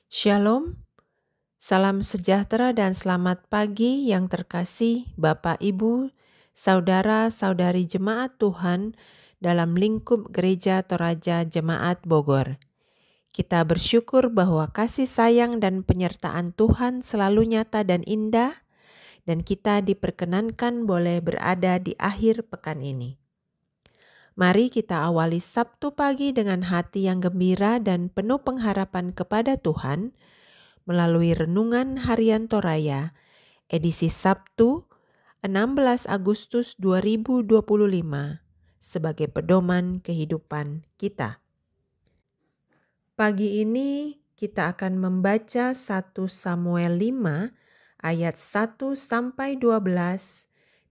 Shalom, salam sejahtera dan selamat pagi yang terkasih Bapak Ibu, Saudara-saudari Jemaat Tuhan dalam lingkup Gereja Toraja Jemaat Bogor. Kita bersyukur bahwa kasih sayang dan penyertaan Tuhan selalu nyata dan indah, dan kita diperkenankan boleh berada di akhir pekan ini. Mari kita awali Sabtu pagi dengan hati yang gembira dan penuh pengharapan kepada Tuhan, melalui Renungan Harian Toraya, edisi Sabtu 16 Agustus 2025, sebagai pedoman kehidupan kita. Pagi ini kita akan membaca 1 Samuel 5 ayat 1 sampai 12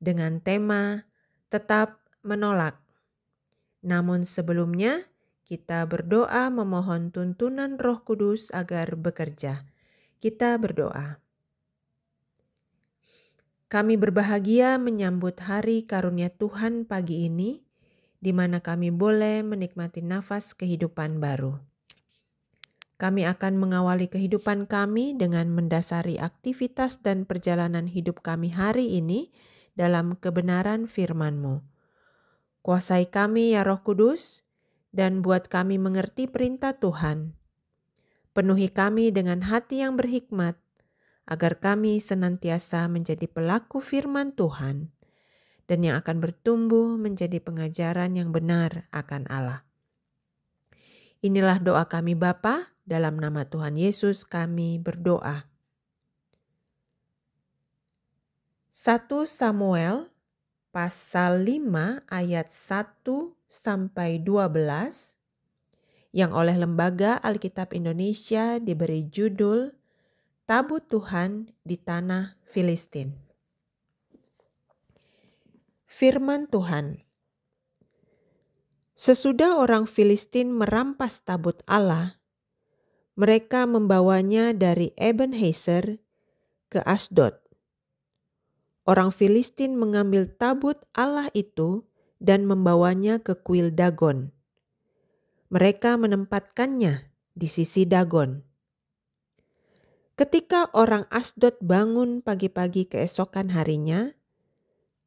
dengan tema tetap menolak. Namun sebelumnya kita berdoa memohon tuntunan Roh Kudus agar bekerja. Kita berdoa. Kami berbahagia menyambut hari karunia Tuhan pagi ini, di mana kami boleh menikmati nafas kehidupan baru. Kami akan mengawali kehidupan kami dengan mendasari aktivitas dan perjalanan hidup kami hari ini dalam kebenaran firman-Mu. Kuasai kami ya Roh Kudus, dan buat kami mengerti perintah Tuhan. Penuhi kami dengan hati yang berhikmat, agar kami senantiasa menjadi pelaku firman Tuhan dan yang akan bertumbuh menjadi pengajaran yang benar akan Allah. Inilah doa kami Bapa, dalam nama Tuhan Yesus kami berdoa. 1 Samuel pasal 5 ayat 1 sampai 12 yang oleh Lembaga Alkitab Indonesia diberi judul Tabut Tuhan di Tanah Filistin. Firman Tuhan. Sesudah orang Filistin merampas tabut Allah, mereka membawanya dari Ebenezer ke Asdod. Orang Filistin mengambil tabut Allah itu dan membawanya ke kuil Dagon. Mereka menempatkannya di sisi Dagon. Ketika orang Asdod bangun pagi-pagi keesokan harinya,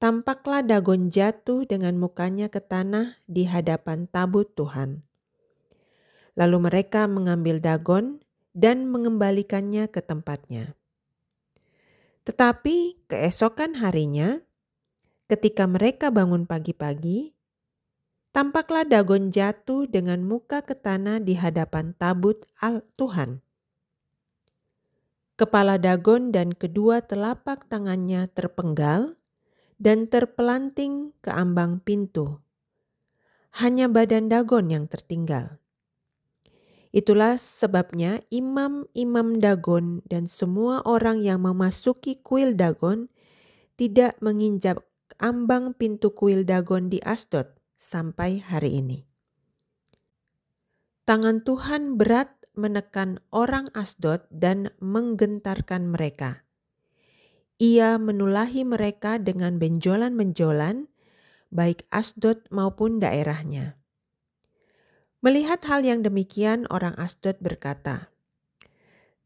tampaklah Dagon jatuh dengan mukanya ke tanah di hadapan tabut Tuhan. Lalu mereka mengambil Dagon dan mengembalikannya ke tempatnya. Tetapi keesokan harinya, ketika mereka bangun pagi-pagi, tampaklah Dagon jatuh dengan muka ke tanah di hadapan tabut Tuhan. Kepala Dagon dan kedua telapak tangannya terpenggal dan terpelanting ke ambang pintu. Hanya badan Dagon yang tertinggal. Itulah sebabnya imam-imam Dagon dan semua orang yang memasuki kuil Dagon tidak menginjak ambang pintu kuil Dagon di Asdod sampai hari ini. Tangan Tuhan berat menekan orang Asdod dan menggentarkan mereka. Ia menulahi mereka dengan benjolan-benjolan, baik Asdod maupun daerahnya. Melihat hal yang demikian, orang Asdod berkata,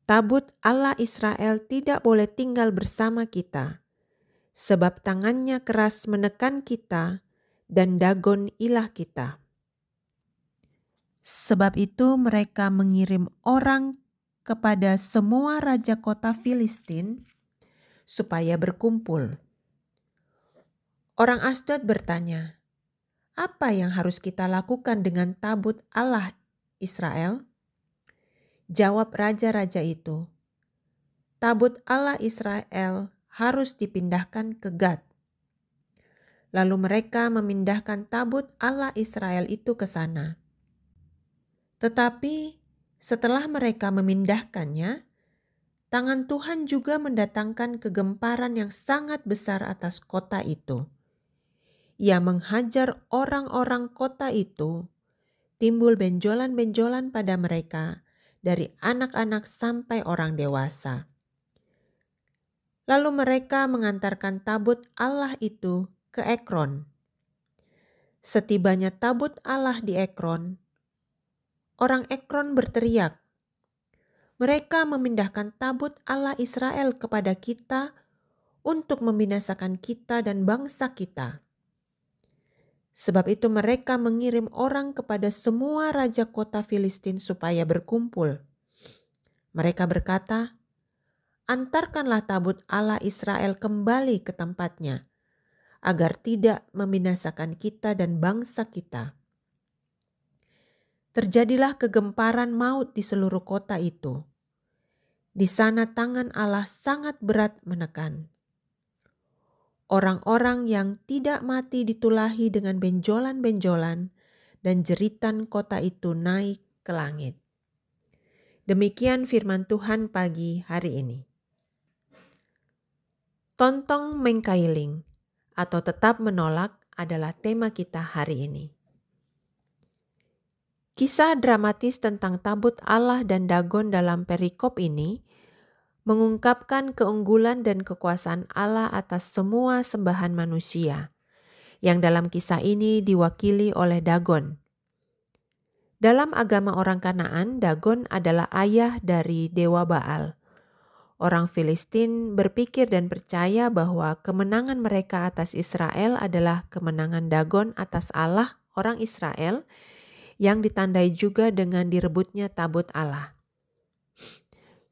"Tabut Allah Israel tidak boleh tinggal bersama kita, sebab tangannya keras menekan kita dan Dagon ilah kita." Sebab itu mereka mengirim orang kepada semua raja kota Filistin supaya berkumpul. Orang Asdod bertanya, "Apa yang harus kita lakukan dengan tabut Allah Israel?" Jawab raja-raja itu, "Tabut Allah Israel harus dipindahkan ke Gad." Lalu mereka memindahkan tabut Allah Israel itu ke sana. Tetapi setelah mereka memindahkannya, tangan Tuhan juga mendatangkan kegemparan yang sangat besar atas kota itu. Ia menghajar orang-orang kota itu, timbul benjolan-benjolan pada mereka, dari anak-anak sampai orang dewasa. Lalu mereka mengantarkan tabut Allah itu ke Ekron. Setibanya tabut Allah di Ekron, orang Ekron berteriak, Mereka memindahkan tabut Allah Israel kepada kita untuk membinasakan kita dan bangsa kita. Sebab itu mereka mengirim orang kepada semua raja kota Filistin supaya berkumpul. Mereka berkata, "Antarkanlah tabut Allah Israel kembali ke tempatnya, agar tidak membinasakan kita dan bangsa kita." Terjadilah kegemparan maut di seluruh kota itu. Di sana tangan Allah sangat berat menekan. Orang-orang yang tidak mati ditulahi dengan benjolan-benjolan, dan jeritan kota itu naik ke langit. Demikian firman Tuhan pagi hari ini. Tontong mengkailing atau tetap menolak adalah tema kita hari ini. Kisah dramatis tentang tabut Allah dan Dagon dalam perikop ini mengungkapkan keunggulan dan kekuasaan Allah atas semua sembahan manusia, yang dalam kisah ini diwakili oleh Dagon. Dalam agama orang Kanaan, Dagon adalah ayah dari dewa Baal. Orang Filistin berpikir dan percaya bahwa kemenangan mereka atas Israel adalah kemenangan Dagon atas Allah orang Israel, yang ditandai juga dengan direbutnya tabut Allah.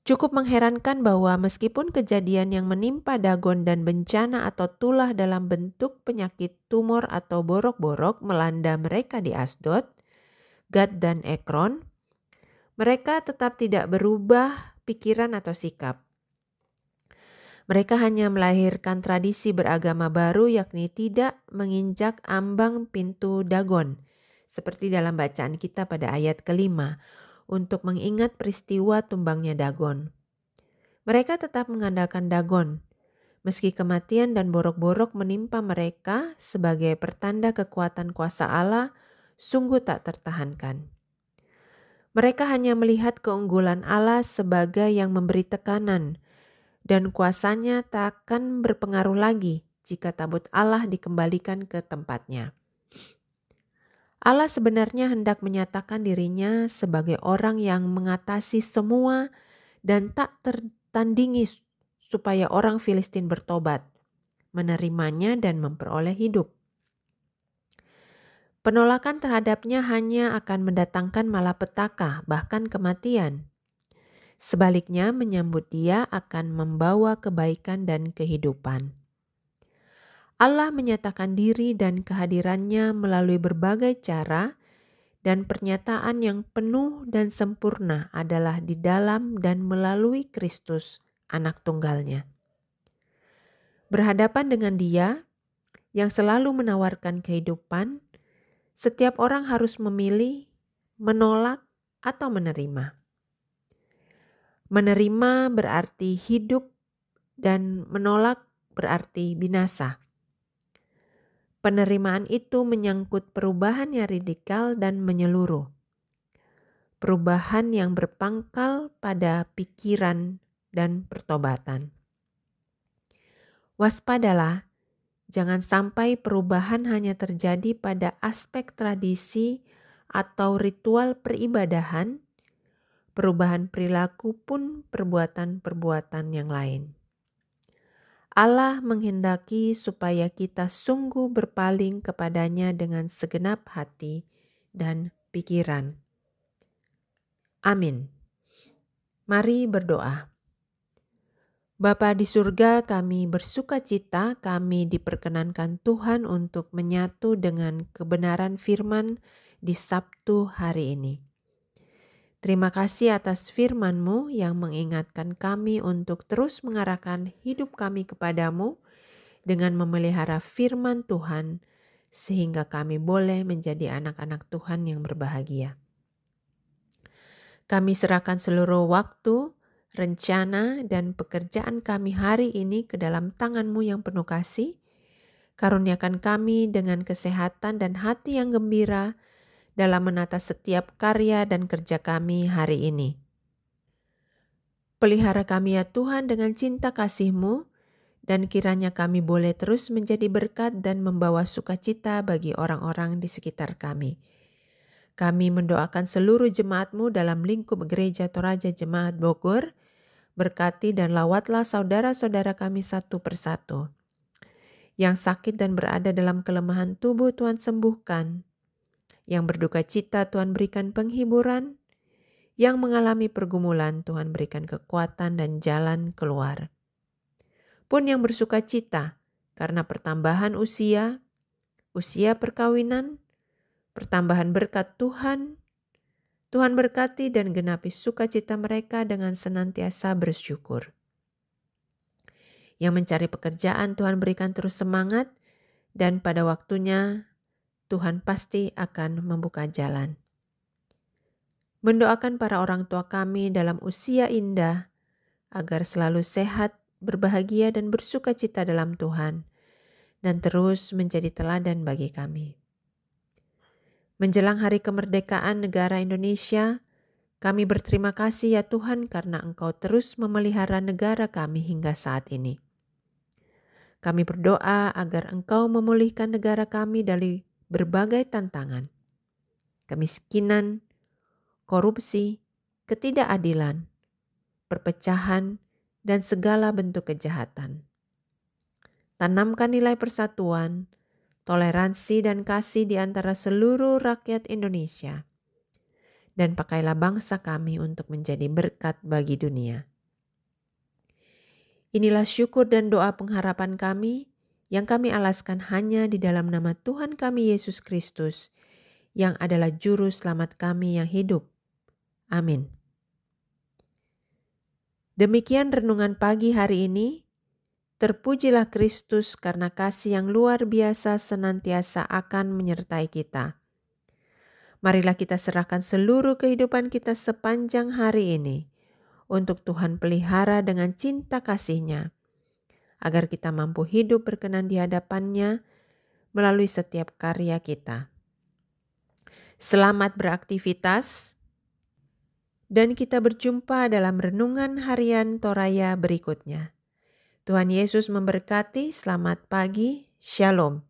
Cukup mengherankan bahwa meskipun kejadian yang menimpa Dagon dan bencana atau tulah dalam bentuk penyakit tumor atau borok-borok melanda mereka di Asdod, Gad dan Ekron, mereka tetap tidak berubah pikiran atau sikap. Mereka hanya melahirkan tradisi beragama baru, yakni tidak menginjak ambang pintu Dagon, seperti dalam bacaan kita pada ayat ke-5, untuk mengingat peristiwa tumbangnya Dagon. Mereka tetap mengandalkan Dagon, meski kematian dan borok-borok menimpa mereka sebagai pertanda kekuatan kuasa Allah sungguh tak tertahankan. Mereka hanya melihat keunggulan Allah sebagai yang memberi tekanan, dan kuasanya tak akan berpengaruh lagi jika tabut Allah dikembalikan ke tempatnya. Allah sebenarnya hendak menyatakan dirinya sebagai orang yang mengatasi semua dan tak tertandingi supaya orang Filistin bertobat, menerimanya dan memperoleh hidup. Penolakan terhadapnya hanya akan mendatangkan malapetaka, bahkan kematian. Sebaliknya, menyambut dia akan membawa kebaikan dan kehidupan. Allah menyatakan diri dan kehadirannya melalui berbagai cara, dan pernyataan yang penuh dan sempurna adalah di dalam dan melalui Kristus, anak tunggalnya. Berhadapan dengan Dia yang selalu menawarkan kehidupan, setiap orang harus memilih, menolak, atau menerima. Menerima berarti hidup dan menolak berarti binasa. Penerimaan itu menyangkut perubahan yang radikal dan menyeluruh. Perubahan yang berpangkal pada pikiran dan pertobatan. Waspadalah, jangan sampai perubahan hanya terjadi pada aspek tradisi atau ritual peribadahan, perubahan perilaku pun perbuatan-perbuatan yang lain. Allah menghendaki supaya kita sungguh berpaling kepadanya dengan segenap hati dan pikiran. Amin. Mari berdoa. Bapa di surga, kami bersukacita kami diperkenankan Tuhan untuk menyatu dengan kebenaran firman di Sabtu hari ini. Terima kasih atas firman-Mu yang mengingatkan kami untuk terus mengarahkan hidup kami kepadamu dengan memelihara firman Tuhan, sehingga kami boleh menjadi anak-anak Tuhan yang berbahagia. Kami serahkan seluruh waktu, rencana, dan pekerjaan kami hari ini ke dalam tangan-Mu yang penuh kasih. Karuniakan kami dengan kesehatan dan hati yang gembira dalam menata setiap karya dan kerja kami hari ini. Pelihara kami ya Tuhan dengan cinta kasih-Mu, dan kiranya kami boleh terus menjadi berkat dan membawa sukacita bagi orang-orang di sekitar kami. Kami mendoakan seluruh jemaat-Mu dalam lingkup Gereja Toraja Jemaat Bogor. Berkati dan lawatlah saudara-saudara kami satu persatu. Yang sakit dan berada dalam kelemahan tubuh Tuhan sembuhkan. Yang berduka cita Tuhan berikan penghiburan. Yang mengalami pergumulan Tuhan berikan kekuatan dan jalan keluar. Pun yang bersuka cita karena pertambahan usia perkawinan, pertambahan berkat Tuhan berkati dan genapi sukacita mereka dengan senantiasa bersyukur. Yang mencari pekerjaan Tuhan berikan terus semangat dan pada waktunya Tuhan pasti akan membuka jalan. Mendoakan para orang tua kami dalam usia indah agar selalu sehat, berbahagia dan bersukacita dalam Tuhan dan terus menjadi teladan bagi kami. Menjelang hari kemerdekaan negara Indonesia, kami berterima kasih ya Tuhan karena Engkau terus memelihara negara kami hingga saat ini. Kami berdoa agar Engkau memulihkan negara kami dari berbagai tantangan, kemiskinan, korupsi, ketidakadilan, perpecahan, dan segala bentuk kejahatan. Tanamkan nilai persatuan, toleransi dan kasih di antara seluruh rakyat Indonesia. Dan pakailah bangsa kami untuk menjadi berkat bagi dunia. Inilah syukur dan doa pengharapan kami yang kami alaskan hanya di dalam nama Tuhan kami Yesus Kristus yang adalah juru selamat kami yang hidup. Amin. Demikian renungan pagi hari ini. Terpujilah Kristus karena kasih yang luar biasa senantiasa akan menyertai kita. Marilah kita serahkan seluruh kehidupan kita sepanjang hari ini untuk Tuhan pelihara dengan cinta kasih-Nya, agar kita mampu hidup berkenan di hadapan-Nya melalui setiap karya kita. Selamat beraktivitas, dan kita berjumpa dalam renungan harian Toraya berikutnya. Tuhan Yesus memberkati, selamat pagi, Shalom.